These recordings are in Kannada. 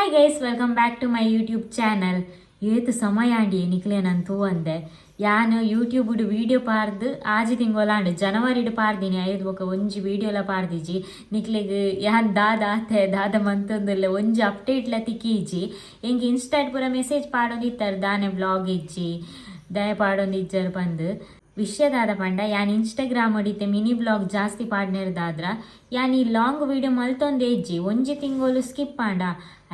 Hi guys, welcome back to my YouTube channel. ಏತು ಸಮಯ ಆಂಡಿ ನಿಕ್ಲೇನಂತೂ ಅಂದೆ ಯಾನು ಯೂಟ್ಯೂಬ್ ವೀಡಿಯೋ ಪಾರ್ದು ಆಜಿ ತಿಂಗೋಲಾಂಡು ಜನವರಿಡು ಪಾರ್ದಿನಿ ಐದು ಬೊಕ ಒಂಜಿ ವೀಡಿಯೋಲ ಪಾರ್ದಿಜಿ ನಿಕ್ಲೆಗ್ ಯಾನ್ ದಾದ ಮಂತೊಂದುಲ್ಲೆ ಒಂಜಿ ಅಪ್ಡೇಟ್ಲ ತಿಕ್ಕೀಜಿ ಎಂಗೆ ಇನ್ಸ್ಟಾಡ್ ಪೂರ ಮೆಸೇಜ್ ಪಾಡೊಂದಿತ್ತಾರೆ ದಾನೆ ಬ್ಲಾಗ್ ಇಜ್ಜಿ ದಯ ಪಾಡೊಂದಿಜ್ಜರು ಬಂದು ವಿಷಯದಾದ ಪಂಡ ಯಾನ್ ಇನ್ಸ್ಟಾಗ್ರಾಮ್ ಹೊಡಿತೆ ಮಿನಿ ಬ್ಲಾಗ್ ಜಾಸ್ತಿ ಪಾಡ್ನೆರ್ದಾದ್ರ ಯಾನ್ ಈ ಲಾಂಗ್ ವೀಡಿಯೋ ಮಲ್ತೊಂದೆ ಇಜ್ಜಿ ಒಂಜಿ ತಿಂಗೋಲು ಸ್ಕಿಪ್ ಆಂಡ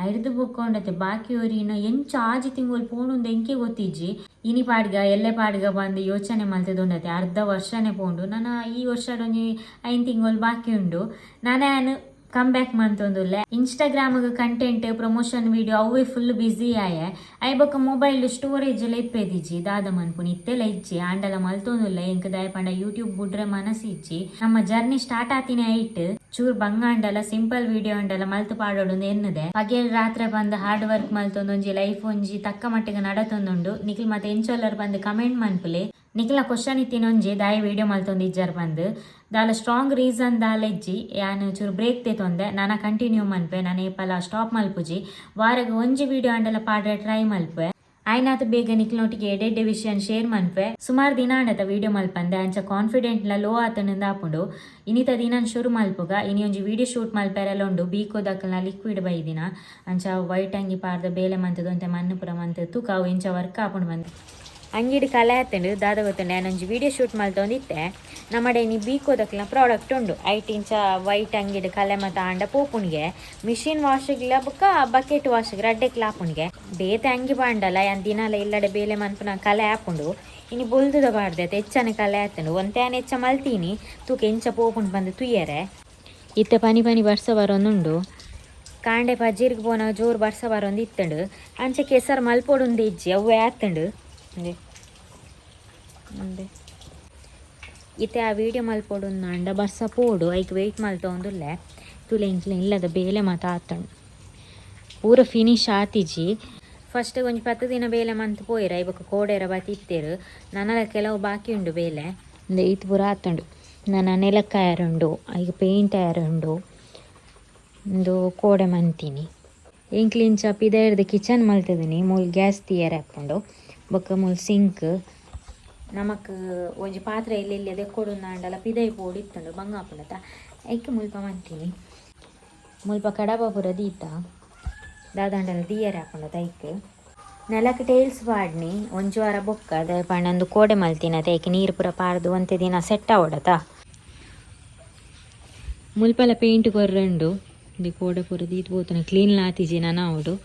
ಐರ್ದು ಬುಕ್ಕೊಂಡತೆ ಬಾಕಿ ಇನ್ನು ಎಂಚ ಆಜಿ ತಿಂಗೋಲು ಪೋಣುಂದು ಎಂಕೆ ಗೊತ್ತಿಜ್ಜಿ ಇನಿ ಪಾಡ್ಗ ಎಲ್ಲೆ ಪಾಡ್ಗ ಬಂದು ಯೋಚನೆ ಮಲ್ತದೊಂಡತೆ ಅರ್ಧ ವರ್ಷನೇ ಪೋಂಡು ನಾನು ಈ ವರ್ಷಡೊಂಜಿ 5 ತಿಂಗೋಲು ಬಾಕಿ ಉಂಡು ನಾನು ಕಮ್ ಬ್ಯಾಕ್ ಮಂತೊಂದುಲ್ಲೆ ಇನ್ಸ್ಟಾಗ್ರಾಮ್ಗೆ ಕಂಟೆಂಟ್ ಪ್ರಮೋಷನ್ ವೀಡಿಯೋ ಅವೇ ಫುಲ್ ಬ್ಯುಸಿ ಆಯೆ ಐ ಬೊಕ್ಕ ಮೊಬೈಲ್ ಸ್ಟೋರೇಜ್ ಎಲ್ಲ ಇಪ್ಪೇದಿಜ್ಜಿ ದಾದ ಮನ್ಪುನಿ ಇತ್ತೆಲ್ಲ ಇಜ್ಜಿ ಆಂಡಲ ಮಲ್ತೊಂದುಲ್ಲ ಎಂಕ್ ದಾಯ ಪಂಡ ಯೂಟ್ಯೂಬ್ ಬುಡ್ರೆ ಮನಸ್ಸಿಜ್ಜಿ ನಮ್ಮ ಜರ್ನಿ ಸ್ಟಾರ್ಟ್ ಆತಿನ ಐಟ್ ಚೂರ್ ಬಂಗಾಂಡಲ ಸಿಂಪಲ್ ವಿಡಿಯೋ ಅಂಡಲ ಮಲ್ತು ಪಾಡೋಡು ಎನ್ನದೆ ಪಗೆಲ್ ರಾತ್ರಿ ಬಂದು ಹಾರ್ಡ್ ವರ್ಕ್ ಮಲ್ತೊಂದೊಂಜಿ ಲೈಫ್ ಒಂಜಿ ತಕ್ಕ ಮಟ್ಟಿಗೆ ನಡತೊಂದುಂಡು ನಿಖಿಲ್ ಮತ್ತೆ ಎಂಚೊಲ್ಲರ್ ಬಂದು ಕಮೆಂಟ್ ಮನ್ಪುಲೆ ನಿಖಿಲ ಕ್ವಶನ್ ಇತ್ತಿನೊಂಜಿ ದಾಯ ವಿಡಿಯೋ ಮಲ್ತೊಂದಿಜ್ಜರ್ ಬಂದು ದಾಲ ಸ್ಟ್ರಾಂಗ್ ರೀಸನ್ ದಾಲೆಜ್ಜಿ ಯಾನು ಚೂರು ಬ್ರೇಕ್ ತೆತ್ತೊಂದೆ ನಾನು ಕಂಟಿನ್ಯೂ ಮಲ್ಪೆ ನಾನು ಏಪಲ ಸ್ಟಾಪ್ ಮಲ್ಪುಜಿ ವಾರಗ ಒಂಜಿ ವಿಡಿಯೋ ಅಂಡಲ ಪಾಡ್ರೆ ಟ್ರೈ ಮಲ್ಪೆ ಆಯ್ನಾತು ಬೇಗ ನಿಕ್ಲೊಟ್ಟಿಗೆ ಎಡೆಡ್ಡೆ ವಿಷಯ ಶೇರ್ ಮನ್ಪೆ ಸುಮಾರು ದಿನ ಅಂಡತ ವಿಡಿಯೋ ಮಲ್ಪಂದೆ ಅಂಚ ಕಾನ್ಫಿಡೆಂಟ್ಲ ಲೋ ಆತನಿಂದ ಆಪುಂಡು ಇನ್ನಿತ ದಿನ ಶುರು ಮಲ್ಪುಗ ಇನಿ ಒಂಜಿ ವಿಡಿಯೋ ಶೂಟ್ ಮಲ್ಪೆರೆಲ್ಲ ಉಂಡು ಬೀಕೋದಕ್ಕಲ ಲಿಕ್ವಿಡ್ ಬೈದಿನ ಅಂಚ ವೈಟ್ ಅಂಗಿ ಪಾರ್ದ ಬೇಲೆ ಮಂತದೊಂತೆ ಮಣ್ಣು ಪುರ ಮಂತ ತೂಕ ಅವು ಇಂಚ ವರ್ಕ್ ಆಪುಂಡು ಬಂದು ಅಂಗಿಡಿ ಕಲೆ ಆತಂಡು ದಾದ ಗೊತ್ತಂಡು ನಾನೊಂಜಿ ವಿಡಿಯೋ ಶೂಟ್ ಮಲ್ತೊಂದಿತ್ತೆ ನಮ್ಮಡೆ ನೀ ಬೀಕೋದಕ್ಲ ಪ್ರಾಡಕ್ಟ್ ಉಂಡು ಐಟ್ ಇಂಚ ವೈಟ್ ಅಂಗಿಡು ಕಲೆ ಮತ್ತು ಆಂಡ ಪೋಪುಣಿಗೆ ಮಿಷಿನ್ ವಾಶ್ಗಿಲ್ಲ ಬೊಕ್ಕ ಬಕೆಟ್ ವಾಶ್ಗೆ ರಡ್ಡೆಕ್ಲ ಆಪುಣಿಗೆ ಬೇತೆ ಅಂಗಿ ಬಾಂಡಲ್ಲ ಯಾನ್ ದಿನಾಲ ಇಲ್ಲಡೆ ಬೇಲೆ ಮನ್ಪುನ ಕಲೆ ಆಪುಂಡು ಇನಿ ಬೊಲ್ದುದ ಬಾರ್ದೈತೆ ಹೆಚ್ಚನೆ ಕಲೆ ಆತಂಡು ಒಂತೇನು ಹೆಚ್ಚ ಮಲ್ತೀನಿ ತೂಕ ಎಂಚ ಪೋಪುಂಡು ಬಂದು ತುಯ್ಯರೆ ಇತ್ತೆ ಪನಿ ಬರ್ಸ ಬರೋಂದುಂಡು ಕಾಂಡೆ ಪಜ್ಜಿರ್ಗೆ ಪೋನ ಜೋರು ಬರ್ಸ ಬರೋಂದು ಇತ್ತಂಡು ಅಂಚೆ ಕೆಸರು ಮಲ್ಪೊಡುಂದು ಇಜ್ಜಿ ಅವೇ ಆತಂಡು ಮುಂದೆ ಇತ್ತೆ ಆ ವಿಡಿಯೋ ಮಲ್ಪೊಡು ಅಂಡ ಬರ್ಸ ಪೋಡು ಐಕ್ ವೆಯ್ಟ್ ಮಲ್ತೊಂದುಲ್ಲೆ ತುಲೆ ಇಂಕ್ಲೆ ಇಲ್ಲದ ಬೇಲೆ ಮಾತ ಆತಂಡು ಪೂರ ಫಿನಿಶ್ ಆತಿಜಿ ಫಸ್ಟ್ ಒಂಜಿ 10 ದಿನ ಬೇಲೆ ಮಂತ್ ಪೋಯಿರ ಇವಾಗ ಕೋಡೆರ ಬತ್ತಿತ್ತೇರು ನನ್ನಲ ಕೆಲವು ಬಾಕಿ ಉಂಡು ಬೇಲೆ ಇದು ಪೂರ ಆತಂಡು ನನ್ನ ನೆಲಕ್ಕ ಯಾರುಂಡು ಈಗ ಪೇಂಟ್ ಯಾರುಂಡು ಒಂದು ಕೋಡೆ ಮಂತೀನಿ ಇಂಕ್ಲಿಂಚ ಪಿದೆರ್ದು ಕಿಚನ್ ಮಲ್ತದಿನಿ ಮೂಲ್ ಗ್ಯಾಸ್ ತೀಯರ್ ಹಾಕ್ಕೊಂಡು ಬೊಕ್ಕ ಮೂಲ್ ಸಿಂಕ್ ನಮಕ್ ಒಂಜಿ ಪಾತ್ರೆ ಇಲ್ಲಿ ಅದೆಕ್ಕೊಡು ಅಂಡಲ ಪಿದೈ ಪೋಡಿ ಇತ್ತಂಡು ಬಂಗಾಪುಂಡತ ಐಕ್ ಮುಲ್ಪ ಮಂತೀನಿ ಮುಲ್ಪ ಕಡಬ ಪೂರ ದೀತ ದಾದಂಡಲ ದಿಯರೆ ಹಾಕೊಂಡತ ಐಕ್ ನೆಲಕ್ಕೆ ಟೇಲ್ಸ್ ಪಾಡ್ನಿ ಒಂಜಿ ವಾರ ಬೊಕ್ಕ ಅದೇ ಪಂಡಂದು ಕೋಡೆ ಮಲ್ತಿನತ ಐಕ್ ನೀರು ಪೂರ ಪಾರ್ದು ಒಂತೆ ದಿನ ಸೆಟ್ ಆವಡತ ಮುಲ್ಪಲ ಪೇಂಟ್ ಕೊರ್ರೆಂಡು ಇದು ಕೋಡೆ ಪೂರ ದೀತ್ ಪೋತನ ಕ್ಲೀನ್ ಲಾತಿಜಿ ನಾನು ಅವಡು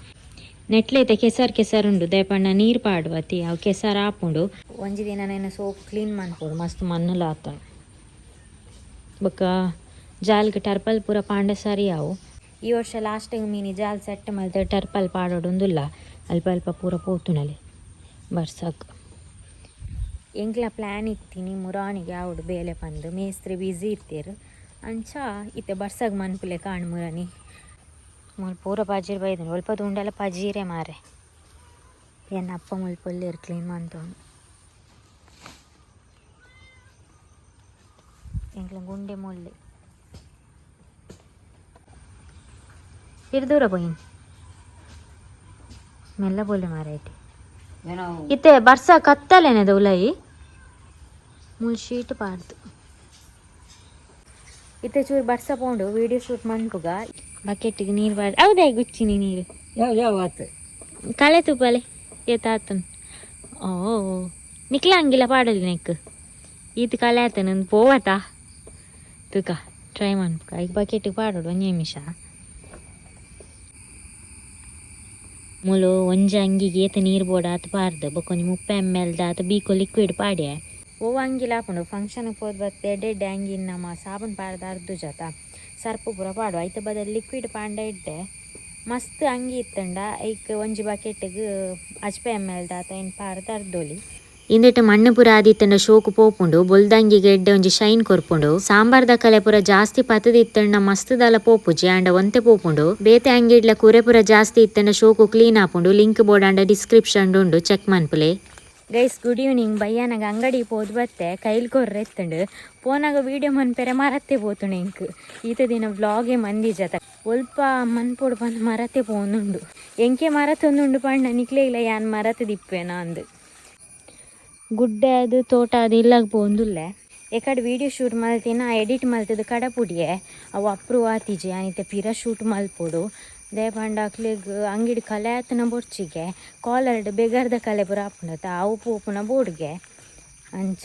ನೆಟ್ಲೈತೆ ಕೆಸರುಂಡು ದಯಪಣ್ಣ ನೀರು ಪಾಡುವತಿ ಅವು ಕೆಸರು ಆಪುಂಡು ಒಂಜಿ ದಿನ ನಾನು ಸೋಪ್ ಕ್ಲೀನ್ ಮಾಡ್ಕೊಡು ಮಸ್ತ್ ಮಣ್ಣುಲ ಆತನು ಬೊಕ್ಕ ಜಾಲ್ಗೆ ಟರ್ಪಲ್ ಪೂರ ಪಾಂಡ ಸರಿ ಅವು ಈ ವರ್ಷ ಲಾಸ್ಟಿಗೆ ಮೀನಿ ಜಾಲ್ ಸೆಟ್ ಮಲ್ತೆ ಟರ್ಪಲ್ ಪಾಡೋಡೊಂದುಲ್ಲ ಅಲ್ಪ ಅಲ್ಪ ಪೂರ ಪೋತುನಲೆ ಬರ್ಸಕ್ ಎಂಕ್ಲ ಪ್ಲ್ಯಾನ್ ಇತ್ತೀನಿ ಮುರಾಣಿಗೆ ಆವಡು ಬೇಲೆ ಪಂದು ಮೇಸ್ತ್ರಿ ಬ್ಯುಸಿ ಇರ್ತೀರು ಅಂಚ ಇತ್ತೆ ಬರ್ಸಗ್ ಮನ್ಪುಲೆ ಕಾಣ್ ಮುರಾನಿ ಪೂರ ಪಜೀರ್ ಬೈದನು ಸ್ವಲ್ಪ ತುಂಡೆಲ್ಲ ಪಜೀರೆ ಮಾರೆ ಎನ್ನ ಅಪ್ಪ ಮುಲ್ಪೊಲ್ಲೇರು ಕ್ಲೀನ್ ಮಾಡ್ತವನು ಎಂಕ್ಲ ಗುಂಡೆ ಮುಳ್ಳೆ ಇರ್ದೂರ ಬೈನ್ ಮೆಲ್ಲ ಬೋಲೆ ಮಾರೈಟಿ ಇತ್ತೆ ಬರ್ಸ ಕತ್ತಲೇನದ ಉಲೈ ಮುಲ್ ಶೀಟ್ ಪಾಡ್ದು ಇತ್ತೆ ಚೂರು ಬರ್ಸ ಪೋಂಡು ವಿಡಿಯೋ ಶೂಟ್ ಮಾಡ್ಕುಗ ಬಕೆಟ್ಟಿಗೆ ನೀರು ಬಾಡಿ ಹೌದಾ ಗುಚ್ಚಿನಿ ನೀರು ಕಳೆ ತುಪ್ಪಲೆ ಏತಾತನು ಓ ನಿಕ್ಲ ಹಂಗಿಲ್ಲ ಪಾಡಲಿ ನೆಕ್ ಈತ ಕಲೆ ಆತನ ಪೋವತಾ ತುಕ ಟ್ರೈ ಮಾಡ್ಬೇಕ ಈಗ ಬಕೆಟಿಗೆ ಪಾಡೋಡು ಒಂದು ನಿಮಿಷ ಮುಲು ಒಂಜಿ ಅಂಗಿಗೆ ಏತ ನೀರು ಬೋಡ ಆತ ಪಾರ್ದು ಬೊಕೊಂಜಿ 30 ml ಆತ ಬೀಕೋ ಲಿಕ್ವಿಡ್ ಪಾಡ್ಯ ಓ ಅಂಗಿಲ್ಲ ಹಾಕೊಂಡು ಫಂಕ್ಷನ್ಗೆ ಹೋದ್ ಬತ್ತೆ ಎಡ್ಡೆ ಅಂಗಿನ ನಮ್ಮ ಸಾಬೂನು ಪಾಡ್ದು ಅರ್ಧ ಜೊತ ಸರ್ಪು ಪೂರ ಪಾಡು ಐತ ಬದಲು ಲಿಕ್ವಿಡ್ ಪಾಂಡ ಇಡ್ಡೆ ಮಸ್ತ್ ಅಂಗಿ ಇತ್ತಂಡ ಐಕ್ ಒಂಜಿ ಬಕೆಟ್ಗೆ 50 ml ಆತ ಏನು ಪಾರ್ದು ಅರ್ಧೋಲಿ ಇಂದೆಟ್ಟು ಮಣ್ಣು ಪೂರ ಆದಿತ್ತಂಡ ಶೋಕು ಪೋಪುಂಡು ಬೊಲ್ದಂಗಿಗೆ ಎಡ್ಡೆ ಒಂಜಿ ಶೈನ್ ಕೊರ್ಪುಂಡು ಸಾಂಬಾರ್ದ ಕಲೆ ಪೂರ ಜಾಸ್ತಿ ಪತದಿತ್ತಂಡ ಮಸ್ತ್ ದಲ ಪೋಪುಜಿ ಅಂಡ ಒಂತೆ ಪೋಪುಂಡು ಬೇತೆ ಅಂಗಿಡ್ಲ ಕುರೆ ಪೂರ ಜಾಸ್ತಿ ಇತ್ತಂಡ ಶೋಕು ಕ್ಲೀನ್ ಆಪುಂಡು ಲಿಂಕ್ ಬೋರ್ಡ್ ಅಂಡ ಡಿಸ್ಕ್ರಿಪ್ಷನ್ ಉಂಡು ಚೆಕ್ ಮನ್ಪುಲೆ ಗೈಸ್ ಗುಡ್ ಈವ್ನಿಂಗ್ ಬಯ್ಯನಾಗ ಅಂಗಡಿ ಪೋದು ಬತ್ತೆ ಕೈಲಿ ಕೊರ್ರೆ ಎತ್ತಂಡು ಪೋನಾಗ ವೀಡಿಯೋ ಮನ್ಪೆರೆ ಮರತ್ತೆ ಪೋತುಂಡು ಎಂಕ್ ಈತ ದಿನ ವ್ಲಾಗೆ ಮಂದಿ ಜತ ಒಲ್ಪ ಮನ್ಪೊಡು ಬಂದು ಮರತೆ ಪೋನುಂಡು ಎಂಕೆ ಮರತೊಂದುಂಡು ಪಂಡ ನಿಕ್ಲೆ ಇಲ್ಲ ಯಾನ್ ಮರತೆ ದಿಪ್ಪೇನ ಅಂದು ಗುಡ್ಡೆ ಅದು ತೋಟ ಅದು ಇಲ್ಲಾಗ ಪೋಂದುಲ್ಲೆ ಎಕಡೆ ವೀಡಿಯೋ ಶೂಟ್ ಮಲ್ತಿನ ಎಡಿಟ್ ಮಲ್ತದು ಕಡಪುಡಿಯೇ ಅವು ಅಪ್ರೂವ್ ಆತಿಜಿ ಅನಿತೆ ಪಿರ ಶೂಟ್ ಮಲ್ಪೊಡು ದೇ ಪಂಡ ಅಕ್ಲೆಗ್ ಅಂಗಡಿ ಕಲೆ ಆತನ ಬೊರ್ಚಿಗೆ ಕಾಲರ್ಡ್ ಬೆಗರ್ದ ಕಲೆ ಪುರ ಆಪುಂಡತ ಅವು ಪೋಪುನ ಬೋರ್ಡ್ಗೆ ಅಂಚ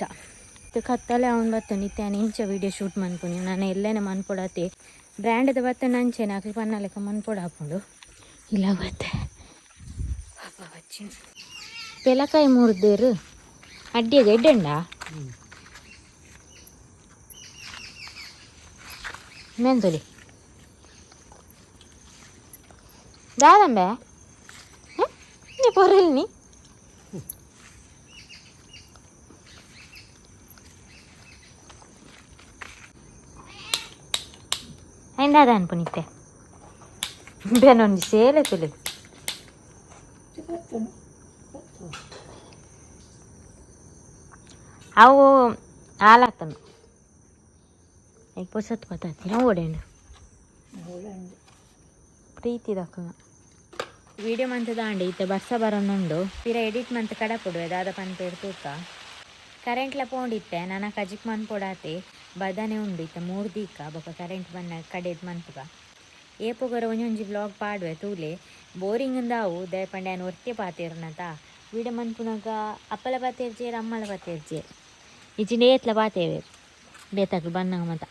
ಕತ್ತಲೆ ಅವನು ಬತ್ತನು ಇತ್ತೇನೆ ಇಂಚ ವೀಡಿಯೋ ಶೂಟ್ ಮನ್ಪುನಿ ನಾನು ಎಲ್ಲೇನೆ ಮನ್ಪೊಡತಿ ಬ್ರ್ಯಾಂಡದ ಬತ್ತನ ಅಂಚೆನೆ ಅಕ್ಲಿ ಪನ್ನ ಲೆಕ್ಕ ಮನ್ಪೊಡ ಹಾಕೊಂಡು ಇಲ್ಲ ಬತ್ತೆ ಪಾಪ ಬಚ್ಚಿ ಪೆಲಕಾಯಿ ಮುರಿದೇರು ಅಡ್ಡಿಯಾಗ ಎಡ್ಡೆಂಡ ಮೆಂತೊಲಿ ದಾದಂಬೆ ನೀ ಪೊರಲ್ ನೀ ಐಂದಾದ ಅನ್ಪುನಿತ್ತೆ ಬೇನೊಂದು ಸೇಲೆ ತುಲಿ ಅವು ಹಾಲಾತನು ಈಗ ಪೊಸತ್ ಪತ್ತಾತಿ ನಾವು ಓಡೇಂಡು ಪ್ರೀತಿ ದಕ್ಕನ ವೀಡಿಯೋ ಮಂತದ ಅಂಡಿ ಇತ್ತೆ ಬರ್ಸ ಬರೋನುಂಡು ತೀರ ಎಡಿಟ್ ಮಂತ್ ಕಡಪುಡು ದಾದ ಪಂಪೇರು ತೂಕ ಕರೆಂಟ್ಲ ಪೋಂಡಿತ್ತೆ ನನ್ನ ಕಜಿಕ್ ಮನ್ಪೊಡಾತಿ ಬದನೆ ಉಂಡು ಇತ್ತೆ 3 ದೀಕ ಬೊಕ ಕರೆಂಟ್ ಬನ್ನ ಕಡೆದು ಮನ್ಪುಗ ಏಪುಗರ ಒಂಜೊಂಜಿ ವ್ಲಾಗ್ ಪಾಡುವೆ ತೂಲೆ ಬೋರಿಂಗ್ದಾವು ದಯಪಂಡೆ ನಾನು ಒರ್ತೆ ಪಾತೇರ್ನತ ವೀಡಿಯೋ ಮನ್ಪುನಾಗ ಅಪ್ಪಲ ಪಾತೇರ್ಜೇರು ಅಮ್ಮಲ ಪಾತೇರ್ಜೇರು ಇಜಿಂಡೆ ಏತ್ಲ ಪಾತೇವೇರು ಬೇತಾಕ್ಲು ಬನ್ನಾಗ ಮತ